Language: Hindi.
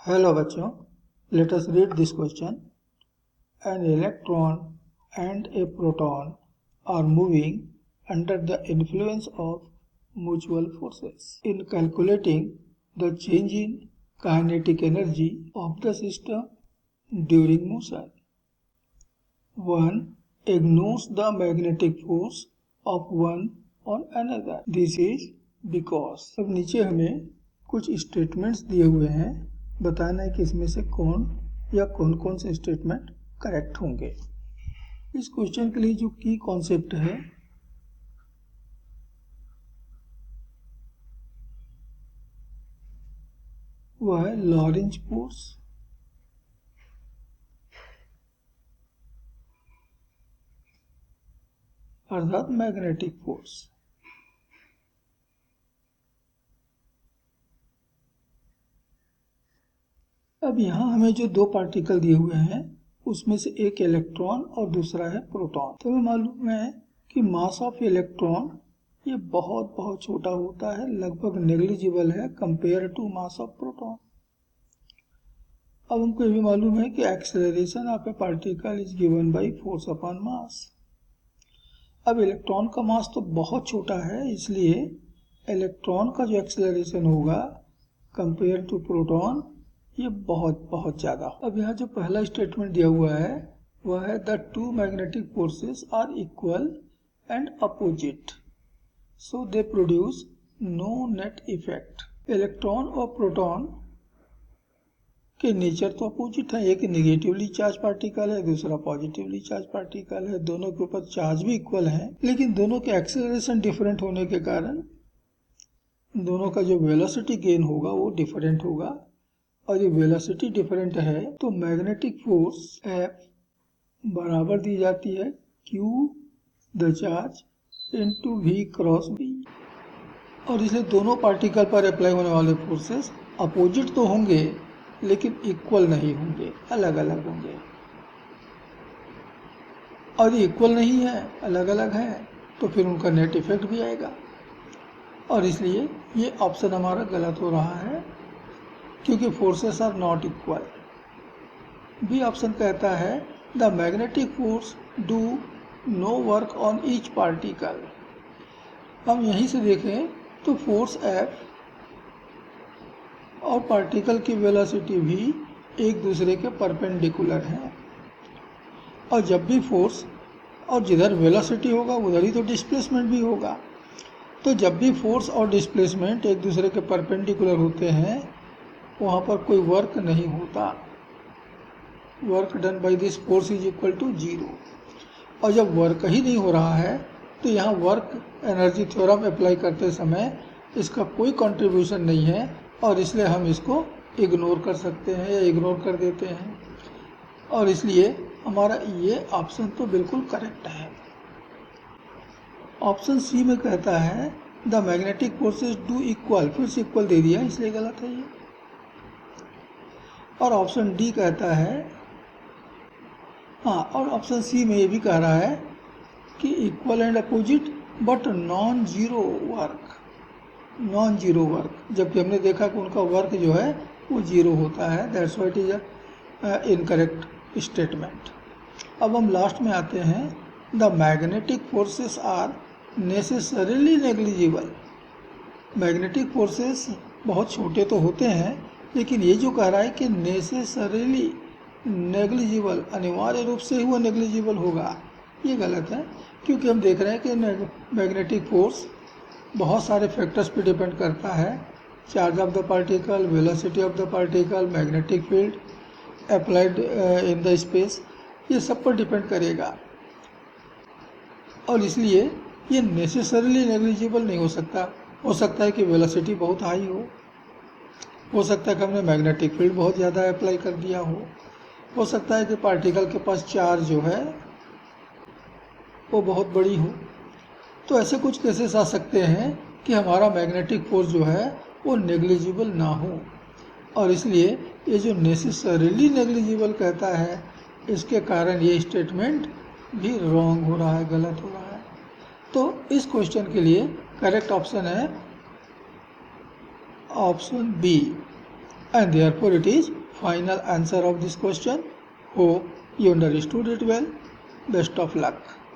हेलो बच्चों, let us read this question. An electron and a proton are moving under the influence of mutual forces. In calculating the change in kinetic energy of the system during motion, one ignores the magnetic force of one on another. This is because. अब नीचे हमें कुछ स्टेटमेंट्स दिए हुए हैं, बताना है कि इसमें से कौन या कौन कौन से स्टेटमेंट करेक्ट होंगे. इस क्वेश्चन के लिए जो की कॉन्सेप्ट है वह है लॉरेंज फोर्स, अर्थात मैग्नेटिक फोर्स. अब यहाँ हमें जो दो पार्टिकल दिए हुए हैं उसमें से एक इलेक्ट्रॉन और दूसरा है प्रोटॉन. तो हमें मालूम है कि मास ऑफ इलेक्ट्रॉन ये बहुत बहुत छोटा होता है, लगभग नेग्लिजिबल है compare to mass of proton. अब हमको ये भी मालूम है कि acceleration of a particle is given by force upon mass. अब इलेक्ट्रॉन का मास तो बहुत छोटा है, इसलिए इलेक्ट्रॉन का जो एक्सेलरेशन होगा कंपेयर टू प्रोटॉन ये बहुत बहुत ज़्यादा. अब यहाँ जो पहला स्टेटमेंट दिया हुआ है वह है the two magnetic forces are equal and opposite, so they produce no net effect. Electron और प्रोटॉन के नेचर तो अपोजिट है, एक नेगेटिवली चार्ज पार्टिकल है, दूसरा पॉजिटिवली चार्ज पार्टिकल है. दोनों के ऊपर चार्ज भी इक्वल है, लेकिन दोनों के एक्सेलरेशन डिफरेंट होने के कारण दोनों का जो वेलोसिटी गेन होगा वो डिफरेंट होगा. और ये वेलोसिटी डिफरेंट है तो मैग्नेटिक फोर्स F बराबर दी जाती है Q the charge into V cross B. और इसलिए दोनों पार्टिकल पर अप्लाई होने वाले फोर्सेस अपोजिट तो होंगे लेकिन इक्वल नहीं होंगे, अलग अलग होंगे. और ये इक्वल नहीं है, अलग अलग है, तो फिर उनका नेट इफेक्ट भी आएगा. और इसलिए ये ऑप्शन हमारा गलत हो रहा है क्योंकि forces are not equal. B option कहता है the magnetic force do no work on each particle. हम यहीं से देखें तो फोर्स F और पार्टिकल की वेलोसिटी भी एक दूसरे के परपेंडिकुलर हैं. और जब भी फोर्स और जिधर वेलोसिटी होगा उधर ही तो डिस्प्लेसमेंट भी होगा. तो जब भी फोर्स और डिस्प्लेसमेंट एक दूसरे के परपेंडिकुलर होते हैं वहाँ पर कोई वर्क नहीं होता. Work done by this force is equal to 0. और जब वर्क ही नहीं हो रहा है तो यहाँ वर्क एनर्जी थ्योरम अप्लाई करते समय इसका कोई कंट्रीब्यूशन नहीं है और इसलिए हम इसको इग्नोर कर सकते हैं या इग्नोर कर देते हैं. और इसलिए हमारा ये ऑप्शन तो बिल्कुल करेक्ट है. ऑप्शन सी में कहता है the magnetic forces do equal, फिर से इक्वल दे दिया इसलिए गलत है ये. और ऑप्शन डी कहता है, हाँ, और ऑप्शन सी में ये भी कह रहा है कि equal and opposite but non zero work. Non zero work, जबकि हमने देखा कि उनका वर्क जो है वो जीरो होता है. That's what is incorrect statement. अब हम लास्ट में आते हैं the magnetic forces are necessarily negligible. Magnetic forces बहुत छोटे तो होते हैं लेकिन ये जो कह रहा है कि नेसेसरीली नेग्लिजिबल, अनिवार्य रूप से ही वो नेग्लिजिबल होगा, ये गलत है. क्योंकि हम देख रहे हैं कि मैग्नेटिक फोर्स बहुत सारे फैक्टर्स पे डिपेंड करता है. Charge of the particle, velocity of the particle, magnetic field applied in the space, ये सब पर डिपेंड करेगा. और इसलिए ये नेसेसरीली नेग्लिजिबल नहीं हो सकता. हो सकता है कि वेलोसिटी बहुत हाई हो सकता है कि हमने मैग्नेटिक फील्ड बहुत ज़्यादा अप्लाई कर दिया हो सकता है कि पार्टिकल के पास चार्ज जो है वो बहुत बड़ी हो. तो ऐसे कुछ केसेस आ सकते हैं कि हमारा मैग्नेटिक फोर्स जो है वो नेग्लिजिबल ना हो. और इसलिए ये जो नेसेसरीली नेग्लिजिबल कहता है इसके कारण ये स्टेटमेंट भी रॉन्ग हो रहा है, गलत हो रहा है. तो इस क्वेश्चन के लिए करेक्ट ऑप्शन है option B, And therefore it is final answer of this question. Hope you understood it well. Best of luck.